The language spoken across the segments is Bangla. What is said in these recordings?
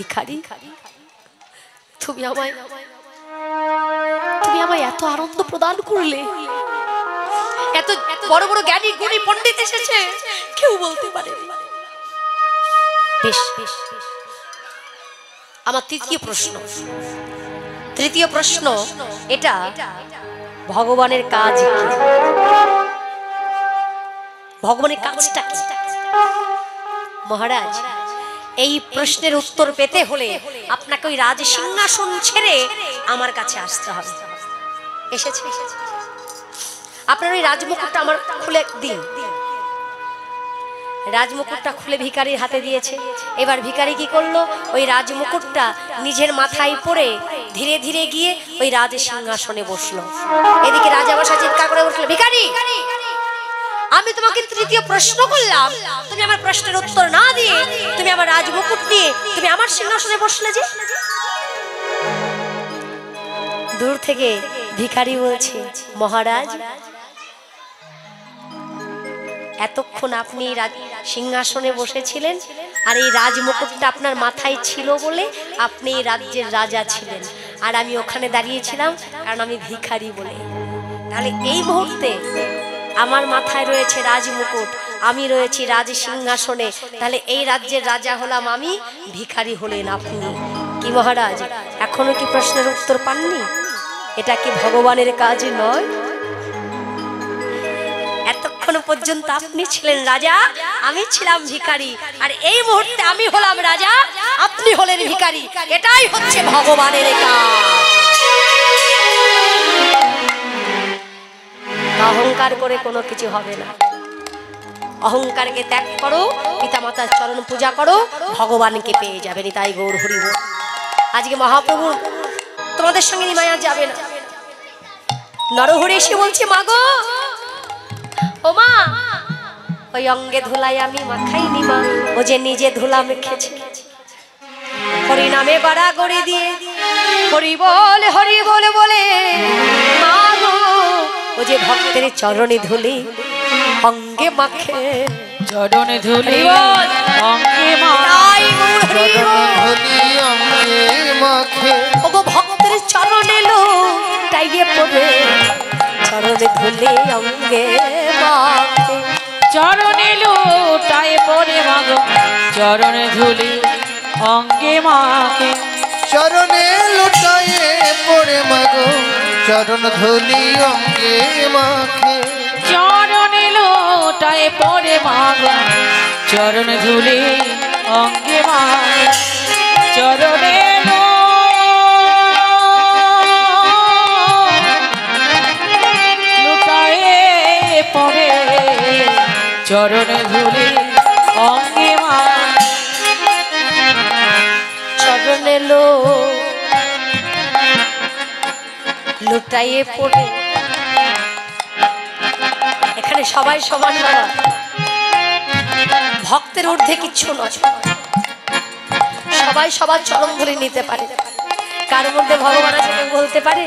ভিখারি, তুমি আমায় এত আনন্দ প্রদান করলে, এত বড় বড় জ্ঞানী গুণী পণ্ডিত এসেছে, কেউ বলতে পারে। বেশ, আমার তৃতীয় প্রশ্ন এটা, ভগবানের কাজ কি? ভগবানের কাজটা কি? মহারাজ, এই প্রশ্নের উত্তর পেতে হলে আপনাকে ওই রাজ সিংহাসন ছেড়ে আমার কাছে আসতে হবে। এসেছে? আপনার ওই রাজমুকুটটা আমার খুলে দিন। রাজমুকুটটা খুলে ভিখারির হাতে দিয়েছে। এবার ভিখারি কি করলো? ওই রাজমুকুটটা নিজের মাথায় পরে ধীরে ধীরে গিয়ে ওই রাজ সিংহাসনে বসলো। এদিকে রাজা বসা চিৎকার করে বসলো, ভিখারি, আমি তোমাকে তৃতীয় প্রশ্ন করলাম, তুমি আমার প্রশ্নের উত্তর না দিয়ে তুমি আমার রাজমুকুট নিয়ে তুমি আমার সিংহাসনে বসলে যে? দূর থেকে ভিখারি বলছে, মহারাজ, এতক্ষণ আপনি সিংহাসনে বসেছিলেন আর এই রাজমুকুটটা আপনার মাথায় ছিল বলে আপনি এই রাজ্যের রাজা ছিলেন, আর আমি ওখানে দাঁড়িয়েছিলাম কারণ আমি ভিখারি বলে। তাহলে এই মুহূর্তে আমার মাথায় রয়েছে রাজমুকুট, আমি রয়েছি রাজ সিংহাসনে, তাহলে এই রাজ্যের রাজা হলাম আমি, ভিখারি হলেন আপনি। কি মহারাজ, এখনো কি প্রশ্নের উত্তর পাননি? এটা কি ভগবানের কাজ নয়? এতক্ষণ পর্যন্ত আপনি ছিলেন রাজা, আমি ছিলাম ভিখারি, আর এই মুহূর্তে আমি হলাম রাজা, আপনি হলেন ভিখারি। এটাই হচ্ছে ভগবানের কাজ। অহংকার করে কোনো কিছু হবে না। অহংকারকে ত্যাগ করো, পিতামাতার চরণ পূজা করো, ভগবানকে পেয়ে যাবেন। তাই গৌর হরি বল। আজকে মহাপ্রভু তোমাদের সঙ্গে নিমায়া যাবে না। নরহরি এসে বলছে, মাগো, ও মা, ওই অঙ্গে ধুলাই আমি মাখাইনি মা, ও যে নিজে ধুলা মেখেছে। হরি নামে বাড়া গড়ি দিয়ে হরি বল বলে মাগো, ও যে ভক্তের চরণে ধুলি অঙ্গে মাখে, চরণে ধুলি অঙ্গে মাখে, ও গো ভক্তের চরণে লো টাইয়ে পড়ে, চরণে ধুলি অঙ্গে মাখে, চরণে লোটায় পড়ে মাগো, চরণে ধুলি অঙ্গে মাখে, চরণে লোটায়ে পড়ে মাগো, চরণ ধুলি অঙ্গে মাখে, চরণে লোটায় পড়ে মাগো, চরণে ধুলি অঙ্গে মাখে, চরণে লোটায়ে পড়ে, চরণে ধুলি অঙ্গে মাখে, চরণে লুটাইয়ে পড়ে। এখানে সবাই সমান নয়, ভক্তের ঊর্ধ্বে কিচ্ছু নয়, সবাই সবার চরণ ধরে নিতে পারে। কার মধ্যে ভগবান আছে কেউ বলতে পারে?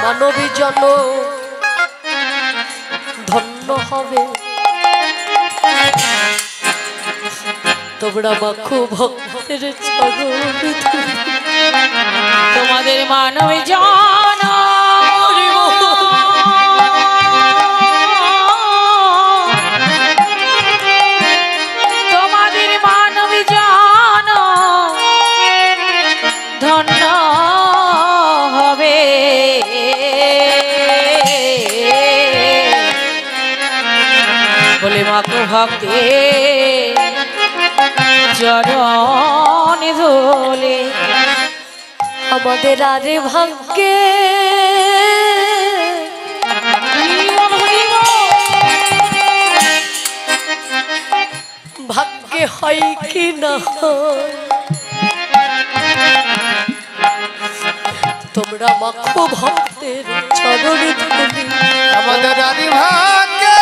মানবী জন ধন্য হবে, তোমরা মাখো ভক্তের চরণ ধুলি। তোমাদের মানব জন তোমাদের মানব জন ধন্য হবে, বলে মাকে ভক্তে চরণ ধুলি। আমাদের আরে ভাগ্যে ভাগ্যে হয় কি না, তোমরা মাখো ভক্তের চরণে ধুলি। আমাদের আদি ভাগ্যে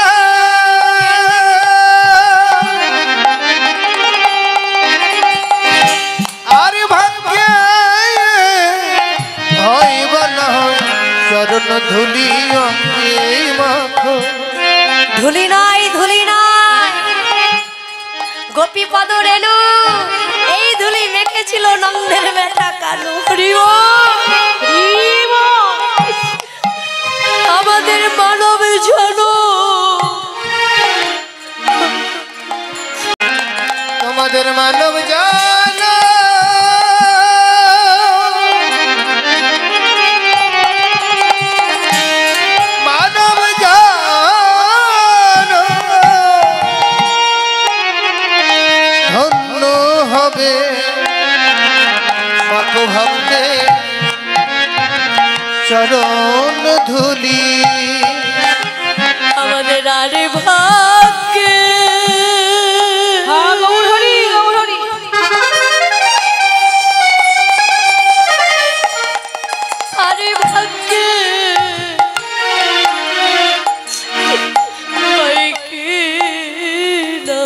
চরণ ধুলি অঙ্গে মাখো, ধুলি নাই, ধুলি নাই, গোপীপদ রেণু এই ধুলি মেখেছিল নন্দের বেটা কানু। আমাদের মানব জন তোমাদের মানব জান মানব জান ধন্য হবে মাখো ভক্তে চরণ ধুলি। আমাদের আরে ভাগ্যে আরে ভাগ্যে হয় কি না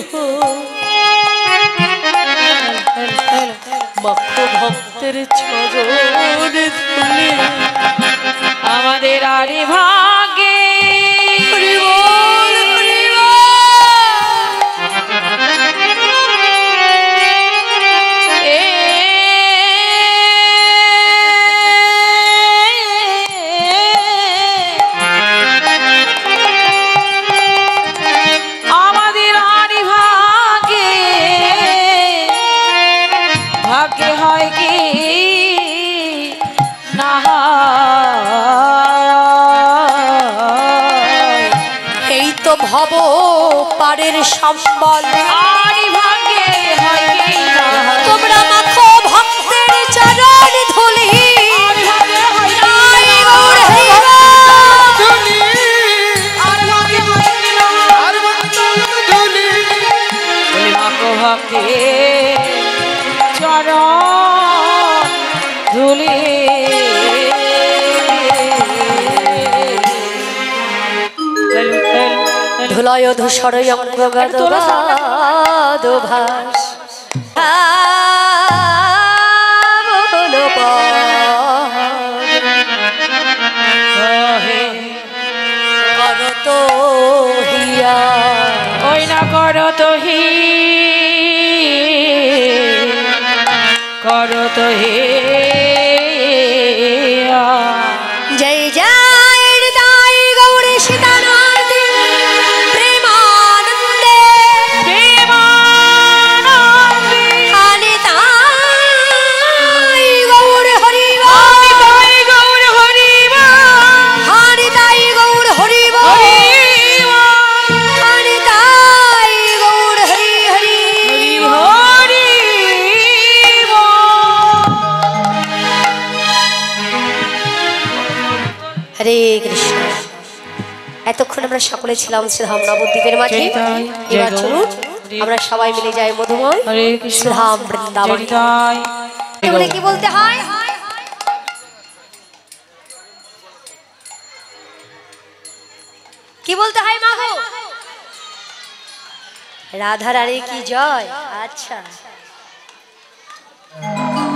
মাখো ভক্তের চরণ ধুলি। আমাদের আরে ভাগে আমাদের আরে ভাগে ভাগ্যে হয় কি না এই তো ভব পারের সম্বল আরে ভাগ্যে হয় কি না তোমরা মাখো ভক্তের চরণ ধুলি। ভক্তি চরণ ধুলি। ধুলয় ধূসরয় অঙ্গগদভাস করত হিয়া ওই না করত হি করত হে জয় জয় হৃদয় গৌরী সীতানাথ প্রেমানন্দে প্রেমানন্দে হানিতাই গৌর হরিব গৌর হরিব হানিতাই গৌর হরিব হানিতাই গৌর হরি হরি হরি হরে কৃষ্ণ। এতক্ষণ আমরা সকলে ছিলাম শ্রীধাম নবদ্বীপের মাঝে। এবার চলুন আমরা সবাই মিলে যাই মধুময় হরে কৃষ্ণ শ্রীধাম বৃন্দাবন। বলে কি বলতে হয়? কি বলতে হয় মা গো? রাধা রানী কি জয়। আচ্ছা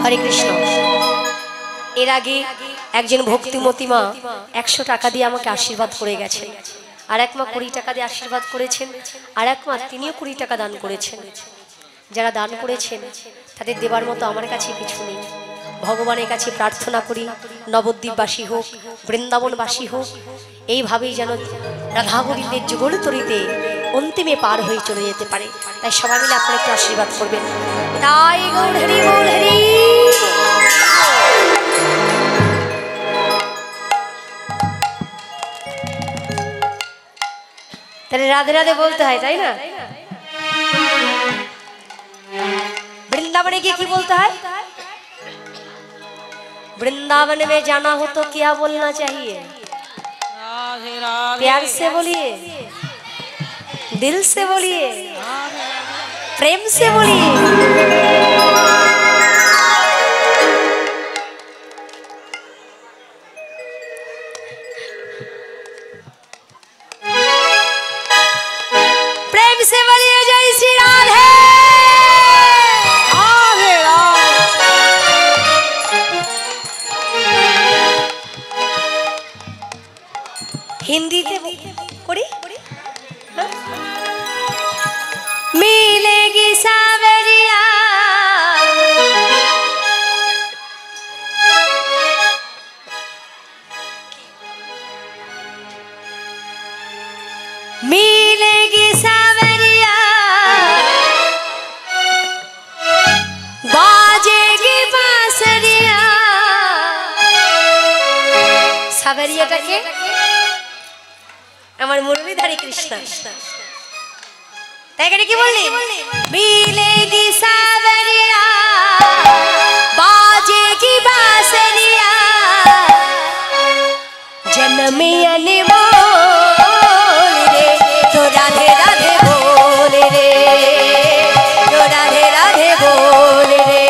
হরে কৃষ্ণ। এর আগে একজন ভক্তিমতী মা 100 টাকা দিয়ে আমাকে আশীর্বাদ করে গেছেন, আর এক মা 20 টাকা দিয়ে আশীর্বাদ করেছেন, আর এক মা তিনিও 20 টাকা দান করেছেন। যারা দান করেছেন তাদের দেবার মতো আমার কাছে কিছু নেই। ভগবানের কাছে প্রার্থনা করি নবদ্বীপবাসী হোক, বৃন্দাবনবাসী হোক, এইভাবেই যেন রাধা গোবিন্দের যুগল তরিতে অন্তিমে পার হয়ে চলে যেতে পারে। তাই সবাই মিলে আপনারা একটু আশীর্বাদ করবেন। তাই গৌর হরি গৌর হরি। তাহলে রাধে রাধে বলতে হয়, তাই না? वृंदावन की बोलता है? वृंदावन में जाना हो तो क्या बोलना चाहिए? प्यार से बोलिए, दिल से बोलिए, प्रेम से बोलिए। प्रेम से बोलिए जय श्री राधे। हिंदी ते कोड़ी मिलेगी सा তাই এখানে কি বললি मिलेगी सावरिया बाजेगी बांसुरिया जन्मी अनमोल रे तो राधे राधे बोल रे तो राधे राधे बोल रे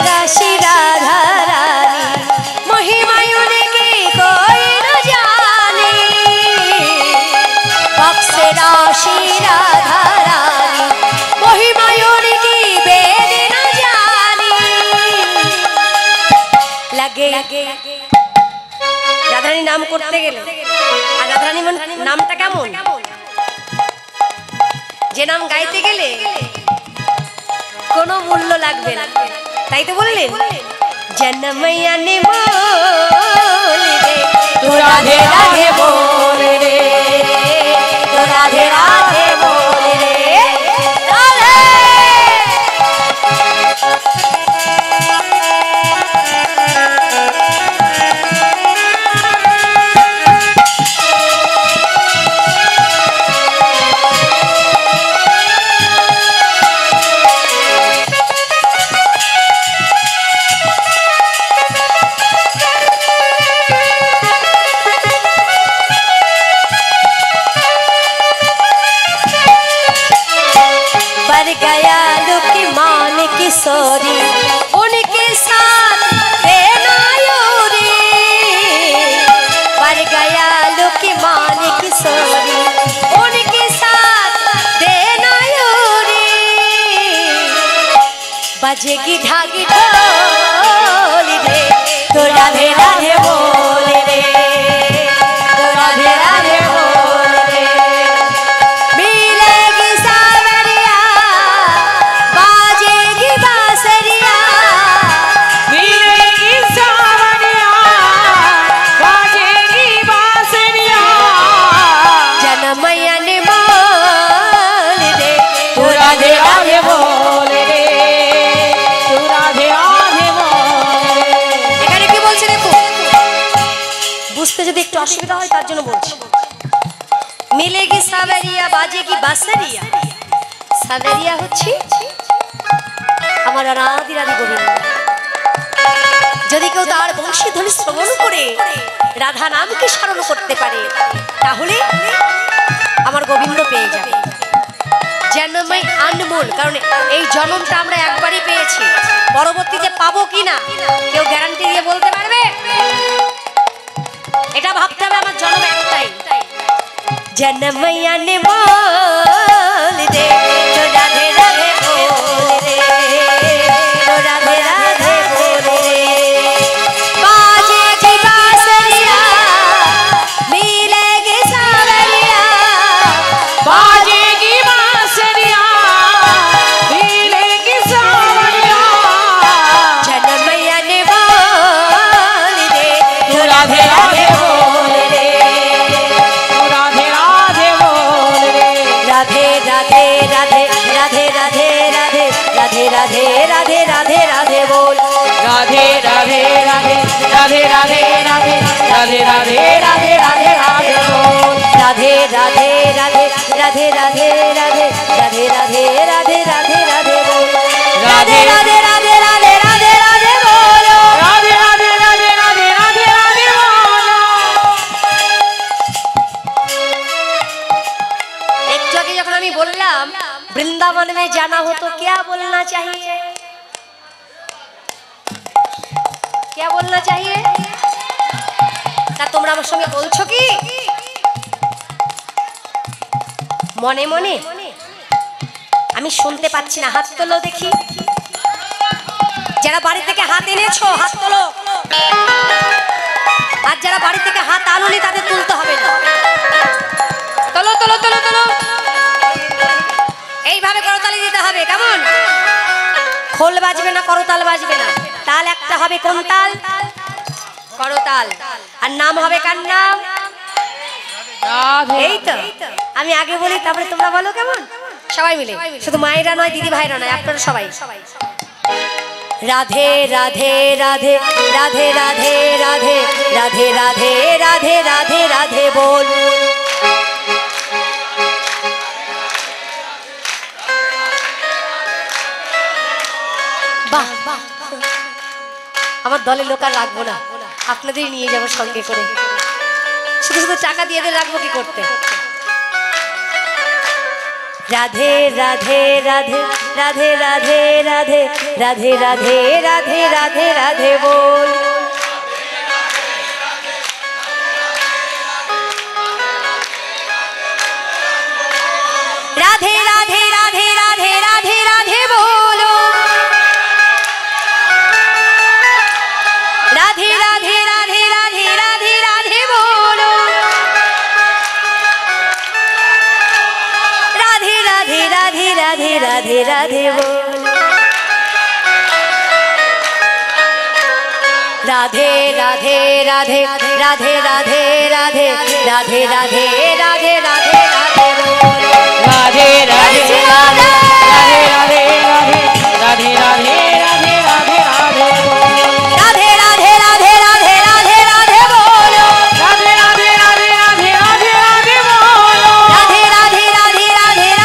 राशि राधा रानी महिमायुन की कोई न जाने बक्स राशि राधा रानी महिमायुन की वेद न जानी लगे राधारानी नाम करते गेले আর রাধারানী নামটা কেমন যে নাম গাইতে গেলে কোনো মূল্য লাগবে না তাই তো বললেন জন্মैया ने बोल रे तो राधे राधे बोल रे तो राधे राधे बोल रे राधे किशोरी उनके साथ बेनायूरी पर गया लुकी मान किशोरी उनके साथ बेनायूरी बजेगी ढाकी ढोल रे तो राधे राधे बोल रे तो राधे राधे बोल रे मिलेगी सावरिया बाजेगी बांसुरिया मिलेगी सावरिया बाजेगी बांसुरिया जन्मैया ने बोल रे तो राधे राधे बोल रे तू राधे राधे बोल रे এখানে কি বলছে দেখো বুঝতে যদি একটু অসুবিধা হয় তার জন্য বলছি মিলেগি সাवरिया বাজেগি বাঁশরিয়া সাवरिया হচ্ছে আমার রাধি রাধি গোবিন্দ যদি কেউ তার বংশীধ্বনি শ্রবণ করে রাধা নামকে স্মরণ করতে পারে তাহলে আমার গোবিন্দ পেয়ে যাবে জন্মই আনমোল কারণ এই জন্মটা আমরা একবারই পেয়েছি পরবর্তীতে পাবো কিনা কেউ গ্যারান্টি দিয়ে বলতে পারবে এটা ভাবতে হবে আমার জন্ম একটাই জন্মैया ने बोल दे तो राधे राधे बोल रे तो राधे राधे बोल रे बाजेगी बांसुरिया मिलेगी सावरिया बाजेगी बांसुरिया मिलेगी सावरिया जन्मैया ने बोल दे तो राधे राधे बोल रे तू राधे राधे बोल रे राधे राधे राधे राधे राधे राधे राधे राधे राधे राधे राधे बोल राधे राधे राधे राधे राधे राधे राधे राधे राधे राधे राधे बोल राधे राधे राधे राधे राधे राधे राधे राधे राधे राधे राधे बोल राधे राधे राधे राधे राधे राधे बोलो राधे राधे राधे राधे राधे राधे बोलो একটু আগে वृंदावन में जाना हो तो क्या बोलना चाहिए? क्या बोलना चाहिए? তা তোমরা আমার সঙ্গে বলছো কি মনে মনে? আমি শুনতে পাচ্ছি না, হাত তোলো দেখি। যারা বাড়ি থেকে হাত এনেছো হাত তোলো, আর যারা বাড়ি থেকে হাত আনোনি তাদের তুলতে হবে না। তোলো তোলো তোলো তোলো, এইভাবে করতালি দিতে হবে। কেমন? খোল বাজবে না, করতাল বাজবে না। তাল একটা হবে, কোন তাল? করতাল। আর নাম হবে কার নাম? এই তো আমি আগে বলি তারপরে তোমরা বলো। কেমন? সবাই মিলে, শুধু মায়েরা নয়, দিদি ভাইরা নয়, আপনারা সবাই। রাধে রাধে রাধে রাধে রাধে রাধে রাধে রাধে রাধে রাধে রাধে বল। বাহ বাহ, আমার দলের লোক আর রাখবো না, আপনাদেরই নিয়ে যাবো সঙ্গে করে। শুধু শুধু টাকা দিয়ে দিয়ে রাখবো কি করতে? রাধে রাধে রাধে রাধে রাধে রাধে রাধে রাধে রাধে রাধে রাধে বল। রাধে রাধে রাধে রাধে রাধে রাধে বলো। রাধে রাধে রাধে রাধে রাধে রাধে বলো। রাধে রাধে রাধে রাধে রাধে রাধে বল। রাধে রাধে রাধে রাধে রাধে রাধে রাধে রাধে রাধে রাধে রাধে বল। রাধে রাধে রাধে রাধে রাধে রাধে রাধে রাধে রাধে রাধে বল। রাধে রাধে রাধে রাধে রাধে রাধে বলো। রাধে রাধে রাধে রাধে রাধে রাধে বল। রাধে রাধে রাধে রাধে রাধে রাধে বলো। রাধে রাধে রাধে রাধে রাধে রাধে বল। রাধে রাধে রাধে রাধে রাধে রাধে বলো। রাধে রাধে রাধে রাধে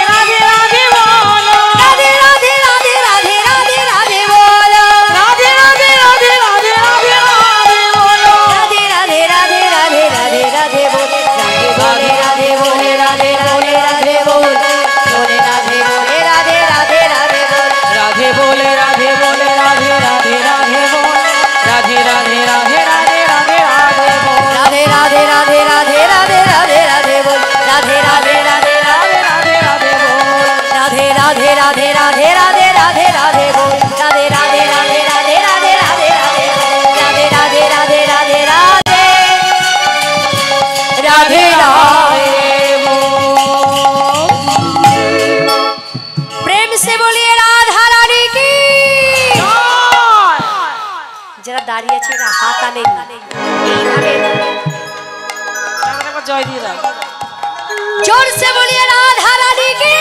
রাধে রাধে বল। রাধে রাধে রাধে রাধে রাধে রাধে বল। রাধে বলে রাধে বলে রাধে বল। বলে রাধে বলে রাধে রাধে রাধে বল। রাধে বলে রাধে বলে রাধে রাধে রাধে বল। রাধে রাধে রাধে রাধে রাধে রাধে বল। রাধে রাধে রাধে রাধে রাধে রাধে রাধে বল। রাধে রাধে রাধে রাধে রাধে রাধে বল। রাধে রাধে রাধে রাধে রাধে রাধে রাধে বল। রাধে রাধে রাধে রাধে রাধে রাধে রাধে বল। রাধে রাধে রাধে রাধে রাধে রাধে রাধে। प्रेम से बोलिए राधा रानी की। যারা দাঁড়িয়ে আছে এরা হাত আনেন এইভাবে জয় দিয়ে দাও। जोर से बोलिए राधा रानी की।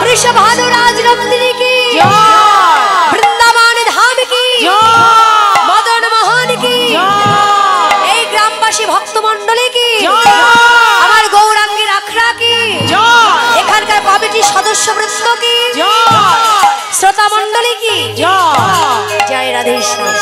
वृषभानुराज नंदिनी की। वृंदावन धाम की। मदन मोहन की। এই গ্রামবাসী ভক্তমণ্ডলী কি। আমার গৌরাঙ্গীর আখড়া কি। এখানকার কমিটির সদস্যবৃন্দ কি। শ্রোতা মণ্ডলী কি। জয় রাধেশ্বর।